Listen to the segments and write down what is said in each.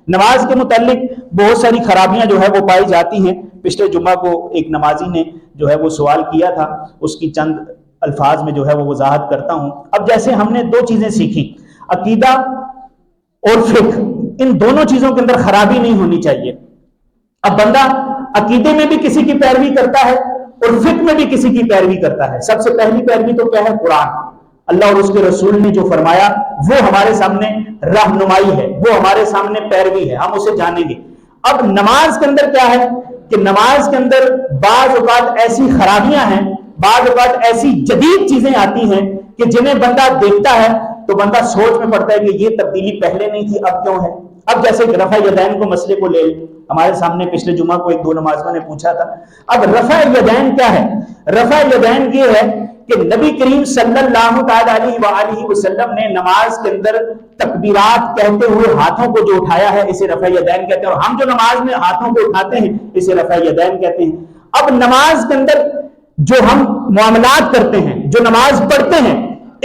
نماز کے متعلق بہت ساری خرابیاں جو ہے وہ پائی جاتی ہیں. پچھلے جمعہ کو ایک نمازی نے جو ہے وہ سوال کیا تھا، اس کی چند الفاظ میں جو ہے وہ وضاحت کرتا ہوں. اب جیسے ہم نے دو چیزیں سیکھی، عقیدہ اور فقہ، ان دونوں چیزوں کے اندر خرابی نہیں ہونی چاہیے. اب بندہ عقیدے میں بھی کسی کی پیروی کرتا ہے اور فقہ میں بھی کسی کی پیروی کرتا ہے. سب سے پہلی پیروی تو کیا ہے؟ قرآن. اللہ اور اس کے رسول نے جو فرمایا وہ ہمارے سامنے رہنمائی ہے، وہ ہمارے سامنے پیروی ہے، ہم اسے جانیں گے. اب نماز کے اندر کیا ہے کہ نماز کے اندر بعض اوقات ایسی خرابیاں ہیں، بعض اوقات ایسی جدید چیزیں آتی ہیں کہ جنہیں بندہ دیکھتا ہے تو بندہ سوچ میں پڑتا ہے کہ یہ تبدیلی پہلے نہیں تھی، اب کیوں ہے. اب جیسے رفع یدین کو مسئلے کو لے لیں، ہمارے سامنے پچھلے جمعہ کو ایک دو نمازوں نے پوچھا تھا. اب رفع یدین کیا ہے؟ رفع یدین یہ ہے کہ نبی کریم صلی اللہ تعالی علیہ وآلہ وسلم نے نماز کے اندر تکبیرات کہتے ہوئے ہاتھوں کو جو اٹھایا ہے اسے رفع یدین کہتے ہیں، اور ہم جو نماز میں ہاتھوں کو اٹھاتے ہیں اسے رفع یدین کہتے ہیں. اب نماز کے اندر جو ہم معاملات کرتے ہیں، جو نماز پڑھتے ہیں،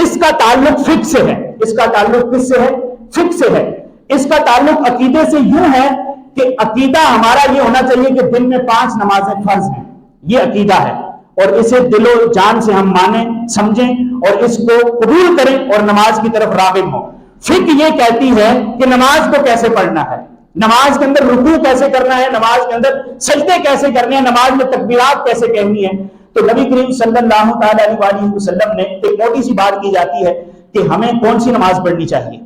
اس کا تعلق فقہ سے ہے. اس کا تعلق کس سے ہے؟ فقہ سے ہے. اس کا تعلق عقیدے سے یوں ہے کہ عقیدہ ہمارا یہ ہونا چاہیے کہ دن میں 5 نمازیں فرض ہیں، یہ عقیدہ ہے، اور اسے دل و جان سے ہم مانیں، سمجھیں اور اس کو قبول کریں اور نماز کی طرف راغب ہوں. فقہ یہ کہتی ہے کہ نماز کو کیسے پڑھنا ہے، نماز کے اندر رکوع کیسے کرنا ہے، نماز کے اندر سجدے کیسے کرنے ہیں، نماز میں تکبیرات کیسے کہنی ہے. تو نبی کریم صلی اللہ تعالی علیہ وسلم نے ایک موٹی سی بات کی جاتی ہے کہ ہمیں کون سی نماز پڑھنی چاہیے.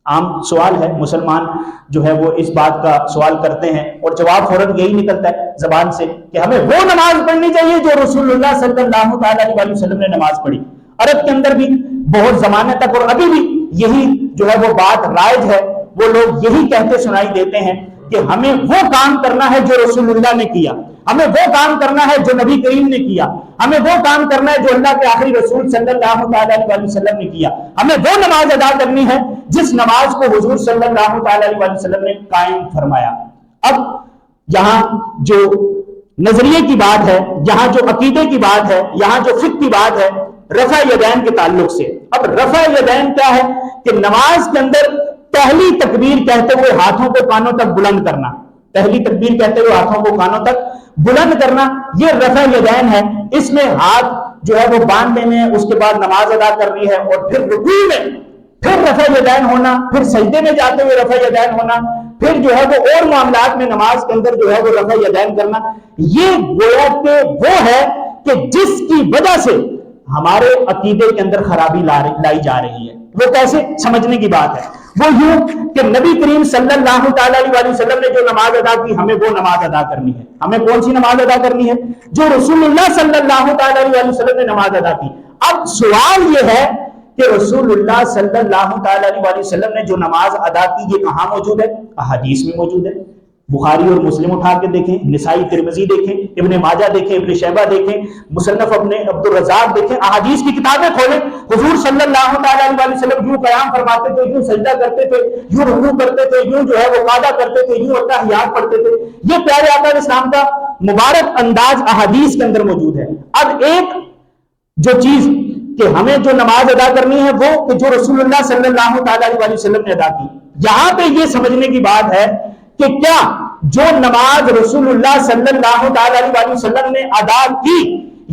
عام سوال ہے، مسلمان جو ہے وہ اس بات کا سوال کرتے ہیں اور جواب فوراً یہی نکلتا ہے زبان سے کہ ہمیں وہ نماز پڑھنی چاہیے جو رسول اللہ صلی اللہ تعالی علیہ وسلم نے نماز پڑھی. عرب کے اندر بھی بہت زمانے تک اور ابھی بھی یہی جو ہے وہ بات رائج ہے. وہ لوگ یہی کہتے سنائی دیتے ہیں کہ ہمیں وہ کام کرنا ہے جو رسول اللہ نے کیا، ہمیں وہ کام کرنا ہے جو نبی کریم نے کیا، ہمیں وہ کام کرنا ہے جو اللہ کے آخری رسول صلی اللہ تعالی علیہ وسلم نے کیا، ہمیں وہ نماز ادا کرنی ہے جس نماز کو حضور صلی اللہ تعالی علیہ وسلم نے قائم فرمایا. اب یہاں جو نظریے کی بات ہے، یہاں جو عقیدے کی بات ہے، یہاں جو فقہ کی بات ہے رفع یدین کے تعلق سے. اب رفع یدین کیا ہے کہ نماز کے اندر پہلی تکبیر کہتے ہوئے ہاتھوں کو کانوں تک بلند کرنا، پہلی تکبیر کہتے ہوئے ہاتھوں کو کانوں تک بلند کرنا، یہ رفع یدین ہے. اس میں ہاتھ جو ہے وہ باندھ لینے ہیں، اس کے بعد نماز ادا کرنی ہے، اور پھر رکوع میں پھر رفع یدین ہونا، پھر سجدے میں جاتے ہوئے رفع یدین ہونا، پھر جو ہے وہ اور معاملات میں نماز کے اندر جو ہے وہ رفع یدین کرنا. یہ گویا کہ وہ ہے کہ جس کی وجہ سے ہمارے عقیدے کے اندر خرابی لائی جا رہی ہے. وہ کیسے سمجھنے کی بات ہے؟ وہ یوں کہ نبی کریم صلی اللہ تعالی علیہ وسلم نے جو نماز ادا کی ہمیں وہ نماز ادا کرنی ہے. ہمیں کون سی نماز ادا کرنی ہے؟ جو رسول اللہ صلی اللہ تعالی علیہ وسلم نے نماز ادا کی. اب سوال یہ ہے کہ رسول اللہ صلی اللہ تعالی علیہ وسلم نے جو نماز ادا کی یہ کہاں موجود ہے؟ احادیث میں موجود ہے. بخاری اور مسلم اٹھا کے دیکھیں، نسائی ترمذی دیکھیں، ابن ماجہ دیکھیں، ابن شیبہ دیکھیں، مصنف ابن عبد الرزاق دیکھیں، احادیث کی کتابیں کھولیں. حضور صلی اللہ تعالی علیہ وسلم یوں قیام فرماتے تھے، یوں سجدہ کرتے تھے، یوں رکوع کرتے تھے، یوں جو ہے وہ قعدہ کرتے تھے، یوں التحیات پڑھتے تھے. یہ پیارے آقا اسلام کا مبارک انداز احادیث کے اندر موجود ہے. اب ایک جو چیز کہ ہمیں جو نماز ادا کرنی ہے وہ کہ جو رسول اللہ صلی اللہ تعالی علیہ وسلم نے ادا کی. یہاں پہ یہ سمجھنے کی بات ہے کہ کیا جو نماز رسول اللہ صلی اللہ تعالی علیہ وسلم نے ادا کی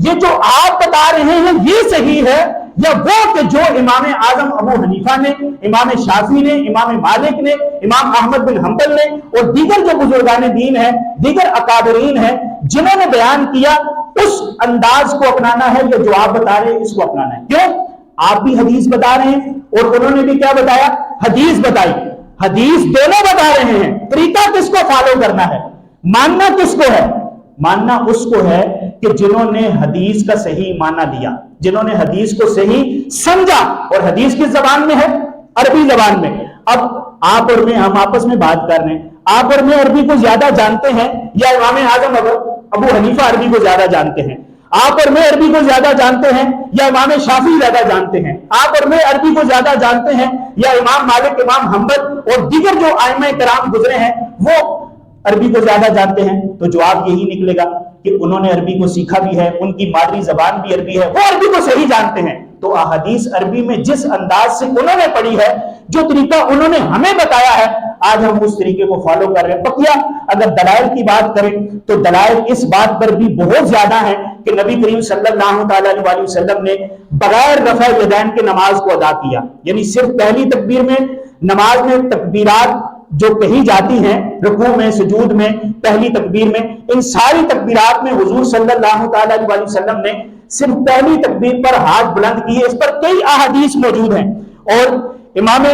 یہ جو آپ بتا رہے ہیں یہ صحیح ہے، یا وہ کہ جو امام اعظم ابو حنیفہ نے، امام شافعی نے، امام مالک نے، امام احمد بن حنبل نے اور دیگر جو بزرگان دین ہیں، دیگر اکابرین ہیں جنہوں نے بیان کیا، اس انداز کو اپنانا ہے یا جو آپ بتا رہے ہیں اس کو اپنانا ہے. کیوں؟ آپ بھی حدیث بتا رہے ہیں اور انہوں نے بھی کیا بتایا؟ حدیث بتائی. حدیث دونوں بتا رہے ہیں. طریقہ کس کو فالو کرنا ہے؟ ماننا کس کو ہے؟ ماننا اس کو ہے کہ جنہوں نے حدیث کا صحیح معنی لیا، جنہوں نے حدیث کو صحیح سمجھا. اور حدیث کس زبان میں ہے؟ عربی زبان میں. اب آپ اور میں ہم آپس میں بات کر رہے ہیں، آپ اور میں عربی کو زیادہ جانتے ہیں یا امام اعظم ابو حنیفہ عربی کو زیادہ جانتے ہیں؟ آپ اور میں عربی کو زیادہ جانتے ہیں یا امام شافعی زیادہ جانتے ہیں؟ آپ اور میں عربی کو زیادہ جانتے ہیں یا امام مالک، امام حنبل اور دیگر جو ائمہ کرام گزرے ہیں وہ عربی کو زیادہ جانتے ہیں؟ تو جواب یہی نکلے گا کہ انہوں نے عربی کو سیکھا بھی ہے، ان کی مادری زبان بھی عربی ہے، وہ عربی کو صحیح جانتے ہیں. تو احادیث عربی میں جس انداز سے انہوں نے پڑھی ہے، جو طریقہ انہوں نے ہمیں بتایا ہے، آج ہم اس طریقے کو فالو کر رہے ہیں۔ بقیہ اگر دلائل کی بات کریں تو دلائل اس بات پر بھی بہت زیادہ ہیں کہ نبی کریم صلی اللہ تعالی علیہ وسلم نے بغیر رفع یدین کے نماز کو ادا کیا، یعنی صرف پہلی تکبیر میں، نماز میں تکبیرات جو کہی جاتی ہیں رکوع میں، سجود میں، پہلی تکبیر میں، ان ساری تکبیرات میں حضور صلی اللہ تعالی علیہ وسلم نے صرف پہلی تکبیر پر ہاتھ بلند کیے۔ اس پر کئی احادیث موجود ہیں، اور امام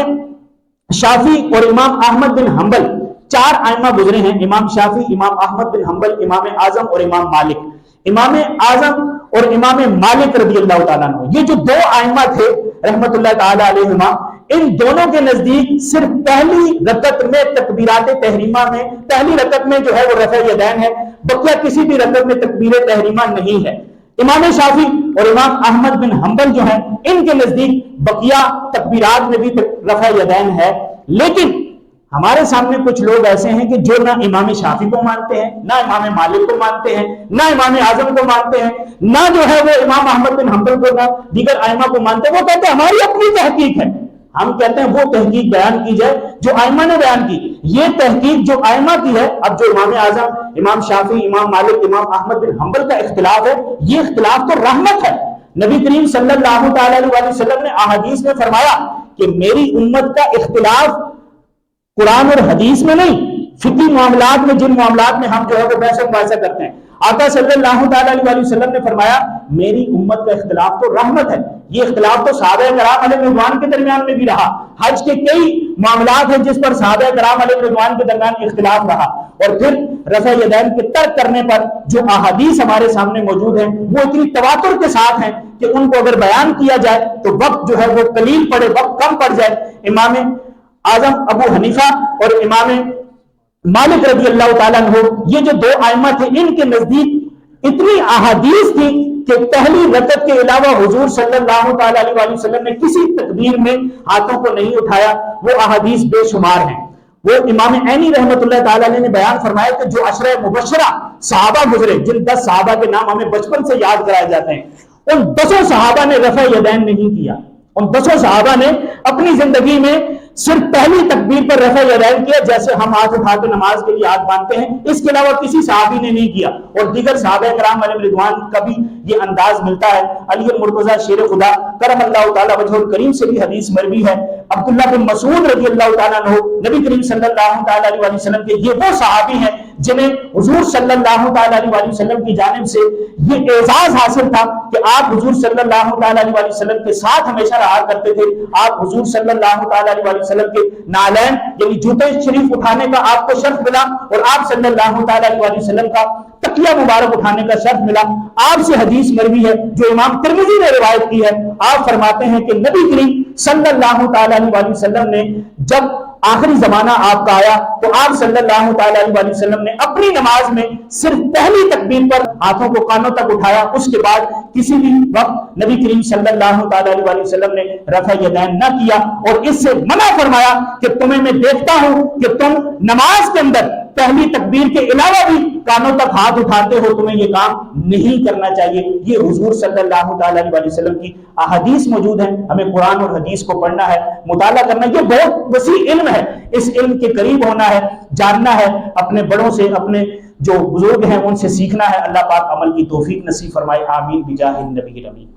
شافعی اور امام احمد بن حنبل، چار ائمہ گزرے ہیں، امام شافعی، امام احمد بن حنبل، امام اعظم اور امام مالک۔ امام اعظم اور امام مالک رضی اللہ تعالیٰ عنہ، یہ جو دو ائمہ تھے رحمت اللہ تعالیٰ علیہما، ان دونوں کے نزدیک صرف پہلی رکعت میں تکبیرات تحریمہ میں، پہلی رکعت میں جو ہے وہ رفع یدین ہے، بقیہ کسی بھی رکعت میں تکبیر تحریمہ نہیں ہے۔ امام شافعی اور امام احمد بن حنبل جو ہیں، ان کے نزدیک بقیہ تکبیرات میں بھی رفع یدین ہے۔ لیکن ہمارے سامنے کچھ لوگ ایسے ہیں کہ جو نہ امام شافعی کو مانتے ہیں، نہ امام مالک کو مانتے ہیں، نہ امام اعظم کو مانتے ہیں، نہ جو ہے وہ امام احمد بن حنبل کو، نہ دیگر ائمہ کو مانتے ہیں۔ وہ کہتے ہیں ہماری اپنی تحقیق ہے، ہم کہتے ہیں وہ تحقیق بیان کی جائے جو ائمہ نے بیان کی۔ یہ تحقیق جو ائمہ کی ہے، اب جو امام اعظم، امام شافعی، امام مالک، امام احمد بن حنبل کا اختلاف ہے، یہ اختلاف تو رحمت ہے۔ نبی کریم صلی اللہ تعالی علیہ وسلم نے احادیث میں فرمایا کہ میری امت کا اختلاف قرآن اور حدیث میں نہیں، فقہی معاملات میں، جن معاملات میں ہم جو ہے وہ بحث و مباحثہ کرتے ہیں، آقا صلی اللہ تعالی علیہ وسلم نے فرمایا میری امت کا اختلاف تو رحمت ہے۔ یہ اختلاف تو صحابہ کرام علیہ رضوان کے درمیان میں بھی رہا، حج کے کئی معاملات ہیں جس پر صحابہ کرام علیہ رضوان کے درمیان اختلاف رہا، اور پھر رفع یدین کے ترک کرنے پر جو احادیث ہمارے سامنے موجود ہیں وہ اتنی تواتر کے ساتھ ہیں کہ ان کو اگر بیان کیا جائے تو وقت جو ہے وہ قلیل پڑے، وقت کم پڑ جائے۔ امام اعظم ابو حنیفہ اور امام مالک رضی اللہ تعالیٰ عنہ، یہ جو دو ائمہ تھے، ان کے نزدیک اتنی احادیث تھی کہ پہلی رکعت کے علاوہ حضور صلی اللہ تعالی علیہ وسلم نے کسی تکبیر میں ہاتھوں کو نہیں اٹھایا۔ وہ احادیث بے شمار ہیں۔ وہ امام عینی رحمت اللہ تعالیٰ نے بیان فرمایا کہ جو عشرہ مبشرہ صحابہ گزرے، جن 10 صحابہ کے نام ہمیں بچپن سے یاد کرائے جاتے ہیں، ان 10 صحابہ نے رفع یدین نہیں کیا۔ ان 10 صحابہ نے اپنی زندگی میں صرف پہلی تکبیر پر رفع یدین کیا، جیسے ہم ہاتھ اٹھا کے نماز کے لیے ہاتھ باندھتے ہیں، اس کے علاوہ کسی صحابی نے نہیں کیا۔ اور دیگر صحابہ کرام علیہ رضوان کا بھی یہ انداز ملتا ہے۔ علی المرتضیٰ شیر خدا کرم اللہ تعالیٰ وجہ الکریم سے بھی حدیث مروی ہے۔ عبداللہ بن مسعود رضی اللہ تعالیٰ عنہ، نبی کریم صلی اللہ تعالیٰ علیہ وسلم کے یہ وہ صحابی ہیں جنہیں حضور صلی اللہ تعالیٰ علیہ وسلم کی جانب سے یہ اعزاز حاصل تھا کہ آپ حضور صلی اللہ تعالیٰ علیہ وسلم کے ساتھ ہمیشہ رہا کرتے تھے۔ آپ حضور صلی اللہ تعالیٰ علیہ وسلم کے نالین یعنی جوتے شریف اٹھانے کا آپ کو شرف ملا، اور آپ صلی اللہ تعالیٰ علیہ وسلم کا تکیہ مبارک اٹھانے کا شرف ملا۔ آپ سے حدیث مروی ہے جو امام ترمذی نے روایت کی ہے۔ آپ فرماتے ہیں کہ نبی کریم صلی اللہ تعالیٰ علیہ وسلم نے جب آخری زمانہ آپ کا آیا تو آپ صلی اللہ تعالیٰ علیہ وسلم نے اپنی نماز میں صرف پہلی تکبیر پر ہاتھوں کو کانوں تک اٹھایا، اس کے بعد کسی بھی وقت نبی کریم صلی اللہ تعالیٰ علیہ وسلم نے رفع یدین نہ کیا، اور اس سے منع فرمایا کہ تمہیں میں دیکھتا ہوں کہ تم نماز کے اندر پہلی تکبیر کے علاوہ بھی کانوں تک ہاتھ اٹھاتے ہو، تمہیں یہ کام نہیں کرنا چاہیے۔ یہ حضور صلی اللہ تعالیٰ علیہ وسلم کی احادیث موجود ہیں۔ ہمیں قرآن اور حدیث کو پڑھنا ہے، مطالعہ کرنا ہے۔ یہ بہت وسیع علم ہے، اس علم کے قریب ہونا ہے، جاننا ہے، اپنے بڑوں سے، اپنے جو بزرگ ہیں ان سے سیکھنا ہے۔ اللہ پاک عمل کی توفیق نصیب فرمائے، آمین بجاہ النبی الامین۔